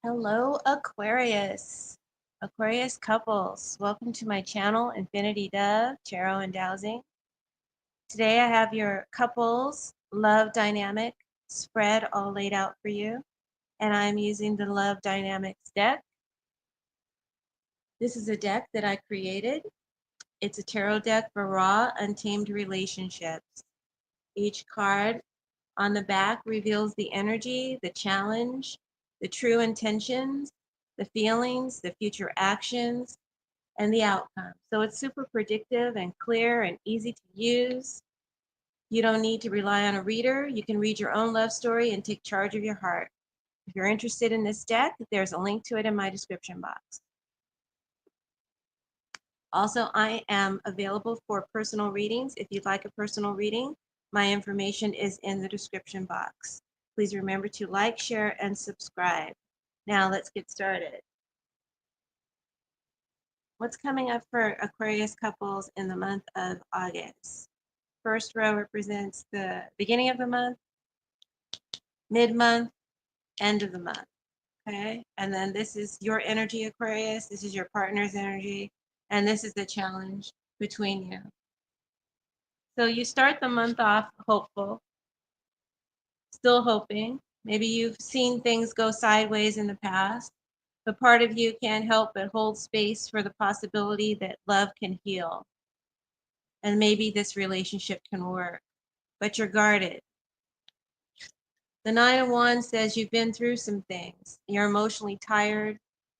Hello, Aquarius. Aquarius couples, welcome to my channel, Infinity Dove, Tarot and Dowsing. Today I have your couples love dynamic spread all laid out for you, and I'm using the Love Dynamics deck. This is a deck that I created. It's a tarot deck for raw, untamed relationships. Each card on the back reveals the energy, the challenge, the true intentions, the feelings, the future actions, and the outcome. So it's super predictive and clear and easy to use. You don't need to rely on a reader. You can read your own love story and take charge of your heart. If you're interested in this deck, there's a link to it in my description box. Also, I am available for personal readings. If you'd like a personal reading, my information is in the description box. Please remember to like, share, and subscribe. Now let's get started. What's coming up for Aquarius couples in the month of August? First row represents the beginning of the month, mid-month, end of the month. Okay, and then this is your energy, Aquarius. This is your partner's energy, and this is the challenge between you. So you start the month off hopeful, still hoping. Maybe you've seen things go sideways in the past, but part of you can't help but hold space for the possibility that love can heal. And maybe this relationship can work, but you're guarded. The Nine of Wands says you've been through some things. You're emotionally tired,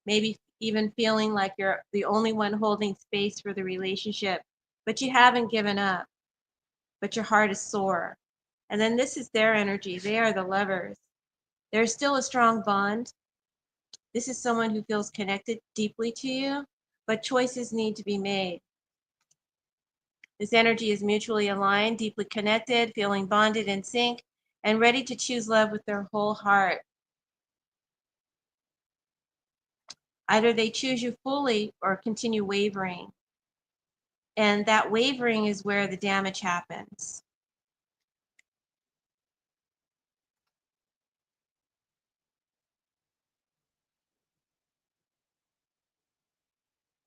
maybe even feeling like you're the only one holding space for the relationship, but you haven't given up, but your heart is sore. And then this is their energy. They are the lovers. There's still a strong bond. This is someone who feels connected deeply to you, but choices need to be made. This energy is mutually aligned, deeply connected, feeling bonded in sync, and ready to choose love with their whole heart. Either they choose you fully or continue wavering. And that wavering is where the damage happens.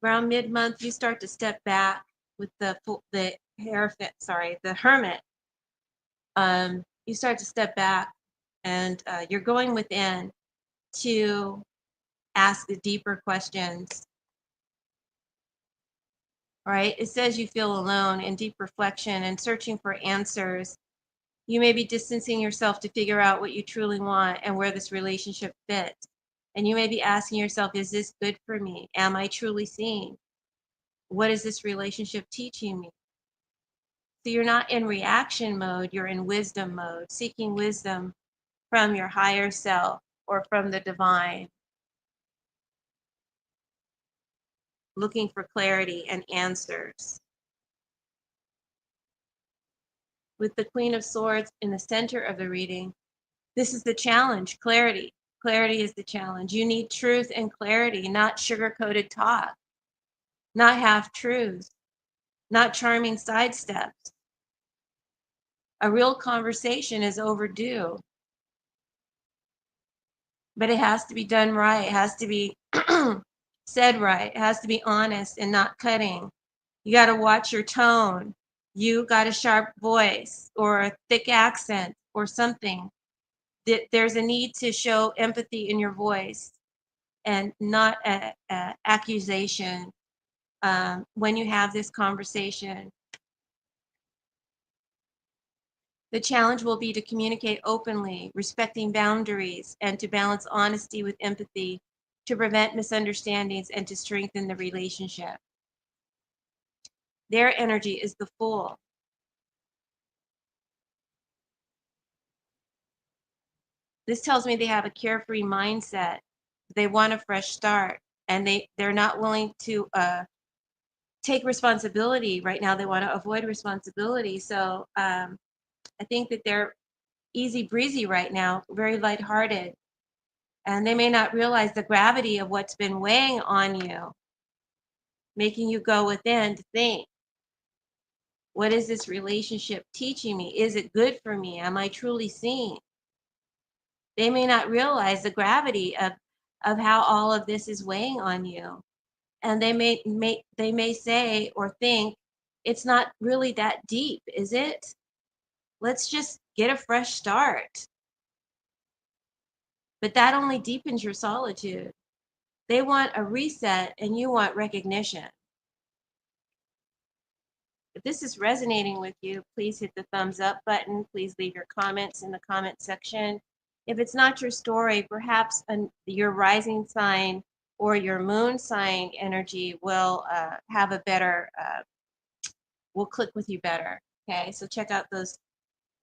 Around mid-month, you start to step back with the hermit. You start to step back, and you're going within to ask the deeper questions. Right? It says you feel alone in deep reflection and searching for answers. You may be distancing yourself to figure out what you truly want and where this relationship fits. And you may be asking yourself, is this good for me? Am I truly seen? What is this relationship teaching me? So you're not in reaction mode, you're in wisdom mode, seeking wisdom from your higher self or from the divine, looking for clarity and answers. With the Queen of Swords in the center of the reading, this is the challenge, clarity. Clarity is the challenge. You need truth and clarity, not sugar-coated talk, not half-truths, not charming sidesteps. A real conversation is overdue, but it has to be done right. It has to be said right. It has to be honest and not cutting. You got to watch your tone. You got a sharp voice or a thick accent or something. There's a need to show empathy in your voice and not a accusation when you have this conversation. The challenge will be to communicate openly, respecting boundaries, and to balance honesty with empathy to prevent misunderstandings and to strengthen the relationship. Their energy is the Fool. This tells me they have a carefree mindset. They want a fresh start, and they're not willing to take responsibility right now. They want to avoid responsibility. So I think that they're easy breezy right now, very lighthearted, and they may not realize the gravity of what's been weighing on you, making you go within to think, what is this relationship teaching me? Is it good for me? Am I truly seen? They may not realize the gravity of of how all of this is weighing on you. And they may say or think it's not really that deep, is it? Let's just get a fresh start. But that only deepens your solitude. They want a reset and you want recognition. If this is resonating with you, please hit the thumbs up button. Please leave your comments in the comment section. If it's not your story, perhaps your rising sign or your moon sign energy will have a better, will click with you better. Okay, so check out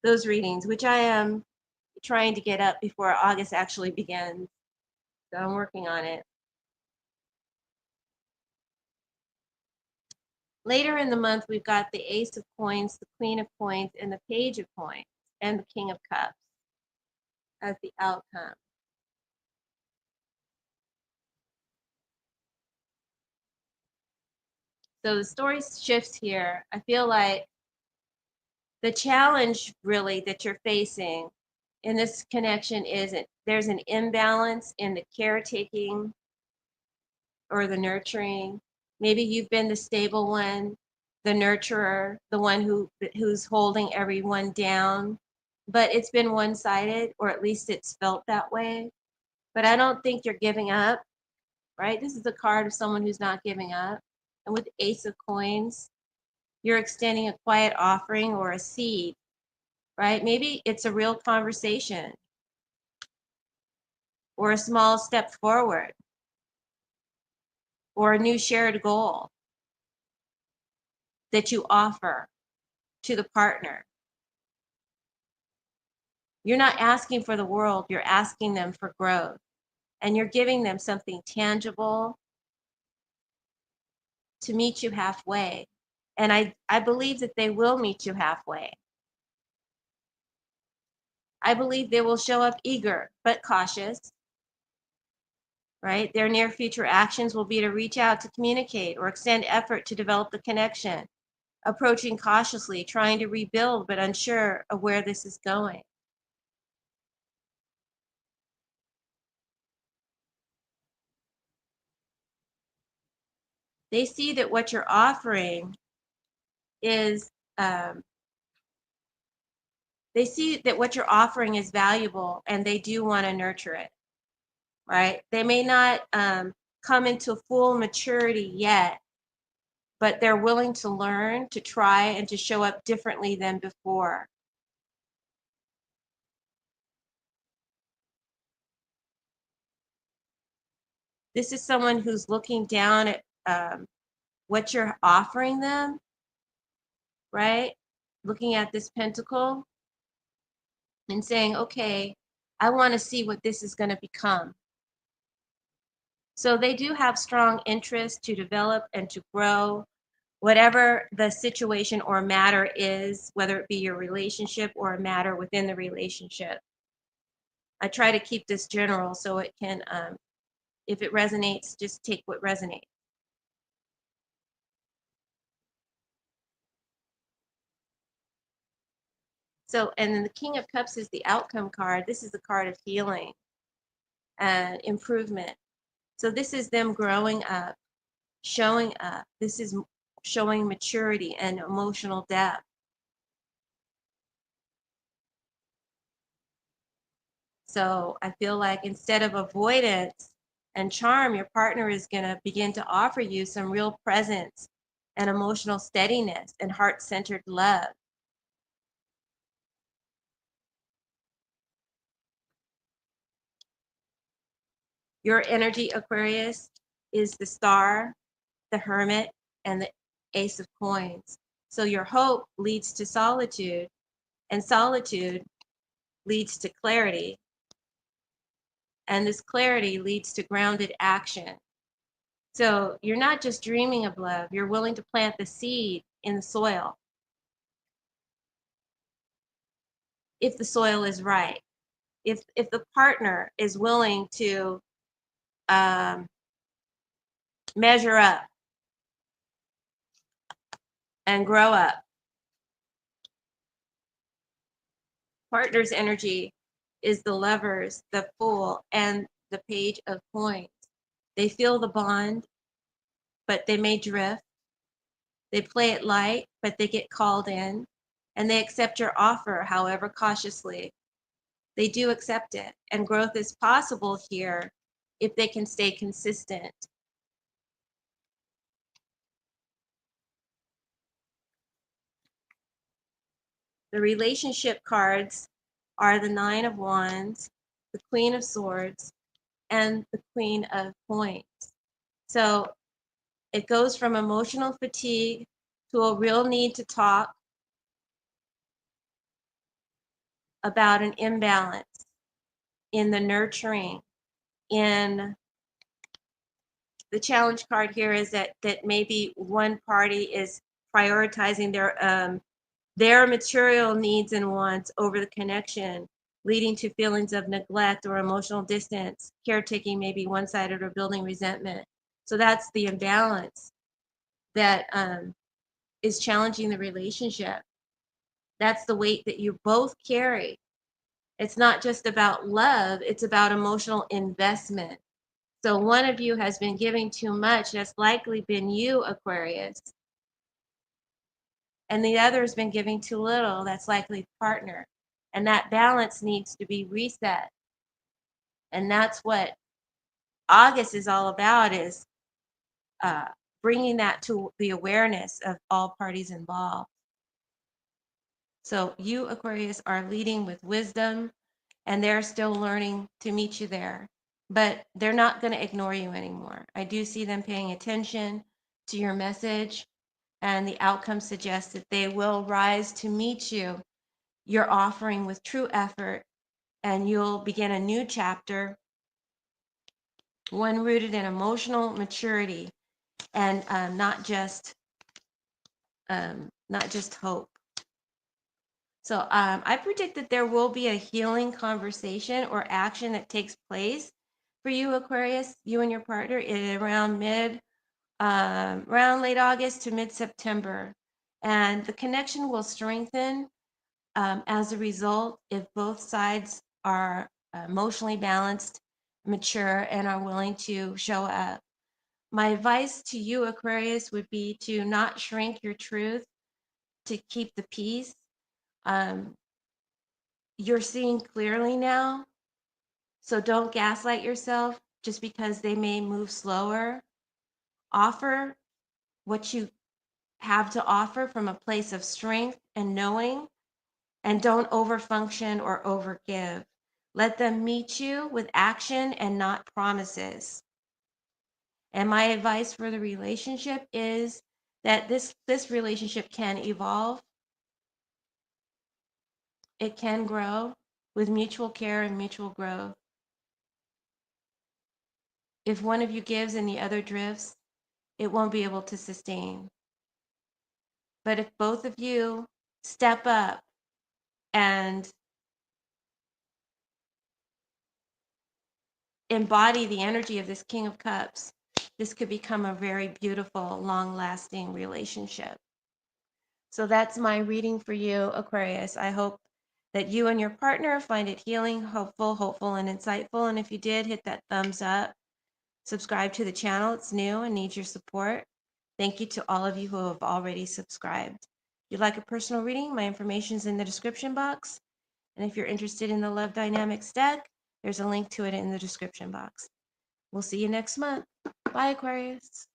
those readings, which I am trying to get up before August actually begins. So I'm working on it. Later in the month, we've got the Ace of Coins, the Queen of Coins, and the Page of Coins, and the King of Cups as the outcome. So the story shifts here. I feel like the challenge really that you're facing in this connection is there's an imbalance in the caretaking or the nurturing. Maybe you've been the stable one, the nurturer, the one who's holding everyone down, but it's been one-sided, or at least it's felt that way. But I don't think you're giving up, right? This is the card of someone who's not giving up. And with Ace of Coins, you're extending a quiet offering or a seed, right? Maybe it's a real conversation or a small step forward or a new shared goal that you offer to the partner. You're not asking for the world, you're asking them for growth. And you're giving them something tangible to meet you halfway. And I believe that they will meet you halfway. I believe they will show up eager but cautious, right? Their near future actions will be to reach out to communicate or extend effort to develop the connection, approaching cautiously, trying to rebuild but unsure of where this is going. They see that what you're offering is they see that what you're offering is valuable and they do want to nurture it, right? They may not come into full maturity yet, but they're willing to learn, to try, and to show up differently than before. This is someone who's looking down at what you're offering them, right? Looking at this pentacle and saying, okay, I want to see what this is going to become. So they do have strong interest to develop and to grow whatever the situation or matter is, whether it be your relationship or a matter within the relationship. I try to keep this general so it can, if it resonates, just take what resonates. So, and then the King of Cups is the outcome card. This is the card of healing and improvement. So this is them growing up, showing up. This is showing maturity and emotional depth. So I feel like instead of avoidance and charm, your partner is going to begin to offer you some real presence and emotional steadiness and heart-centered love. Your energy, Aquarius, is the Star, the Hermit, and the Ace of Coins. So your hope leads to solitude, and solitude leads to clarity. And this clarity leads to grounded action. So you're not just dreaming of love, you're willing to plant the seed in the soil if the soil is right. If the partner is willing to um, measure up and grow up. Partner's energy is the Lovers, the Fool, and the Page of Coins. They feel the bond, but they may drift. They play it light, but they get called in, and they accept your offer, however cautiously. They do accept it, and growth is possible here if they can stay consistent. The relationship cards are the Nine of Wands, the Queen of Swords, and the Queen of Coins. So it goes from emotional fatigue to a real need to talk about an imbalance in the nurturing. In the challenge card here is that maybe one party is prioritizing their material needs and wants over the connection, leading to feelings of neglect or emotional distance, caretaking maybe one-sided or building resentment. So that's the imbalance that is challenging the relationship. That's the weight that you both carry. It's not just about love, it's about emotional investment. So one of you has been giving too much. That's likely been you, Aquarius. And the other has been giving too little. That's likely partner. And that balance needs to be reset. And that's what August is all about, is uh, bringing that to the awareness of all parties involved. So you, Aquarius, are leading with wisdom, and they're still learning to meet you there. But they're not going to ignore you anymore. I do see them paying attention to your message, and the outcome suggests that they will rise to meet you. You're offering with true effort, and you'll begin a new chapter, one rooted in emotional maturity and not just hope. So I predict that there will be a healing conversation or action that takes place for you, Aquarius, you and your partner, around late August to mid-September. And the connection will strengthen as a result if both sides are emotionally balanced, mature, and are willing to show up. My advice to you, Aquarius, would be to not shrink your truth, to keep the peace. Um, you're seeing clearly now, so don't gaslight yourself just because they may move slower. Offer what you have to offer from a place of strength and knowing, and don't overfunction or overgive. Let them meet you with action and not promises. And my advice for the relationship is that this relationship can evolve. It can grow with mutual care and mutual growth. If one of you gives and the other drifts, it won't be able to sustain. But if both of you step up and embody the energy of this King of Cups, this could become a very beautiful, long-lasting relationship. So that's my reading for you, Aquarius. I hope that you and your partner find it healing, hopeful, and insightful. And if you did, hit that thumbs up. Subscribe to the channel. It's new and needs your support. Thank you to all of you who have already subscribed. If you'd like a personal reading, my information is in the description box. And if you're interested in the Love Dynamics deck, there's a link to it in the description box. We'll see you next month. Bye, Aquarius.